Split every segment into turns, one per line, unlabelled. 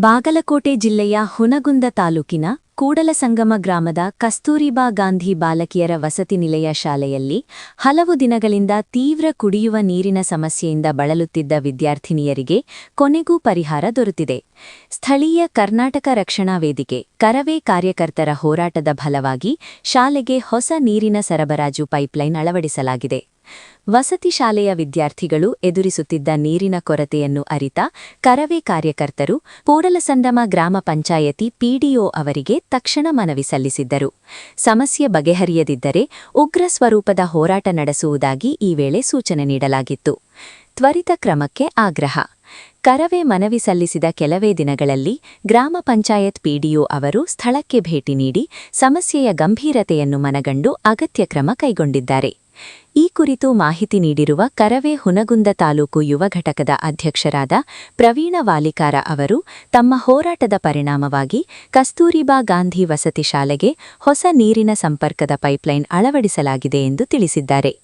ಬಾಗಲಕೋಟೆ ಜಿಲ್ಲೆಯ ಹುನಗುಂದ ತಾಲೂಕಿನ ಕೂಡಲಸಂಗಮ ಗ್ರಾಮದ ಕಸ್ತೂರಿಬಾ ಗಾಂಧಿ ಬಾಲಕಿಯರ ವಸತಿ ನಿಲಯ ಶಾಲೆಯಲ್ಲಿ ಹಲವು ದಿನಗಳಿಂದ ತೀವ್ರ ಕುಡಿಯುವ ನೀರಿನ ಸಮಸ್ಯೆಯಿಂದ ಬಳಲುತ್ತಿದ್ದ ವಿದ್ಯಾರ್ಥಿನಿಯರಿಗೆ ಕೊನೆಗೂ ಪರಿಹಾರ ದೊರೆತಿದೆ. ಸ್ಥಳೀಯ ಕರ್ನಾಟಕ ರಕ್ಷಣಾ ವೇದಿಕೆ ಕರವೇ ಕಾರ್ಯಕರ್ತರ ಹೋರಾಟದ ಫಲವಾಗಿ ಶಾಲೆಗೆ ಹೊಸ ನೀರಿನ ಸರಬರಾಜು ಪೈಪ್ಲೈನ್ ಅಳವಡಿಸಲಾಗಿದೆ. ವಸತಿ ಶಾಲೆಯ ವಿದ್ಯಾರ್ಥಿಗಳು ಎದುರಿಸುತ್ತಿದ್ದ ನೀರಿನ ಕೊರತೆಯನ್ನು ಅರಿತ ಕರವೇ ಕಾರ್ಯಕರ್ತರು ಕೂಡಲಸಂಗಮ ಗ್ರಾಮ ಪಂಚಾಯತಿ ಪಿಡಿಒ ಅವರಿಗೆ ತಕ್ಷಣ ಮನವಿ ಸಲ್ಲಿಸಿದ್ದರು. ಸಮಸ್ಯೆ ಬಗೆಹರಿಯದಿದ್ದರೆ ಉಗ್ರ ಸ್ವರೂಪದ ಹೋರಾಟ ನಡೆಸುವುದಾಗಿ ಈ ವೇಳೆ ಸೂಚನೆ ನೀಡಲಾಗಿತ್ತು. ತ್ವರಿತ ಕ್ರಮಕ್ಕೆ ಆಗ್ರಹ. ಕರವೇ ಮನವಿ ಸಲ್ಲಿಸಿದ ಕೆಲವೇ ದಿನಗಳಲ್ಲಿ ಗ್ರಾಮ ಪಂಚಾಯತ್ ಪಿಡಿಒ ಅವರು ಸ್ಥಳಕ್ಕೆ ಭೇಟಿ ನೀಡಿ ಸಮಸ್ಯೆಯ ಗಂಭೀರತೆಯನ್ನು ಮನಗಂಡು ಅಗತ್ಯ ಕ್ರಮ ಕೈಗೊಂಡಿದ್ದಾರೆ. ಈ ಕುರಿತು ಮಾಹಿತಿ ನೀಡಿರುವ ಕರವೇ ಹುನಗುಂದ ತಾಲೂಕು ಯುವ ಘಟಕದ ಅಧ್ಯಕ್ಷರಾದ ಪ್ರವೀಣ ವಾಲಿಕಾರ ಅವರು ತಮ್ಮ ಹೋರಾಟದ ಪರಿಣಾಮವಾಗಿ ಕಸ್ತೂರಿಬಾ ಗಾಂಧಿ ವಸತಿ ಶಾಲೆಗೆ ಹೊಸ ನೀರಿನ ಸಂಪರ್ಕದ ಪೈಪ್ಲೈನ್ ಅಳವಡಿಸಲಾಗಿದೆ ಎಂದು ತಿಳಿಸಿದ್ದಾರೆ.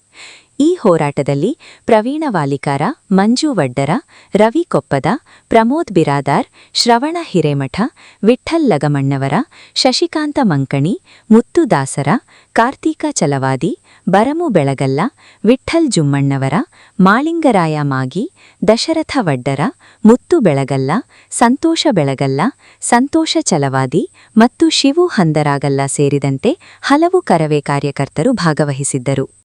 ಈ ಹೋರಾಟದಲ್ಲಿ ಪ್ರವೀಣ ವಾಲಿಕಾರ, ಮಂಜು ವಡ್ಡರ, ರವಿ ಕೊಪ್ಪದ, ಪ್ರಮೋದ್ ಬಿರಾದಾರ್, ಶ್ರವಣ ಹಿರೇಮಠ, ವಿಠ್ಠಲ್ ಲಗಮಣ್ಣವರ, ಶಶಿಕಾಂತ ಮಂಕಣಿ, ಮುತ್ತು ದಾಸರ, ಕಾರ್ತೀಕ ಚಲವಾದಿ, ಬರಮು ಬೆಳಗಲ್ಲ, ವಿಠ್ಠಲ್ ಜುಮ್ಮಣ್ಣವರ, ಮಾಳಿಂಗರಾಯ ಮಾಗಿ, ದಶರಥ ವಡ್ಡರ, ಮುತ್ತು ಬೆಳಗಲ್ಲ, ಸಂತೋಷ ಬೆಳಗಲ್ಲ, ಸಂತೋಷ ಚಲವಾದಿ ಮತ್ತು ಶಿವು ಹಂದರಾಗಲ್ಲ ಸೇರಿದಂತೆ ಹಲವು ಕರವೇ ಕಾರ್ಯಕರ್ತರು ಭಾಗವಹಿಸಿದ್ದರು.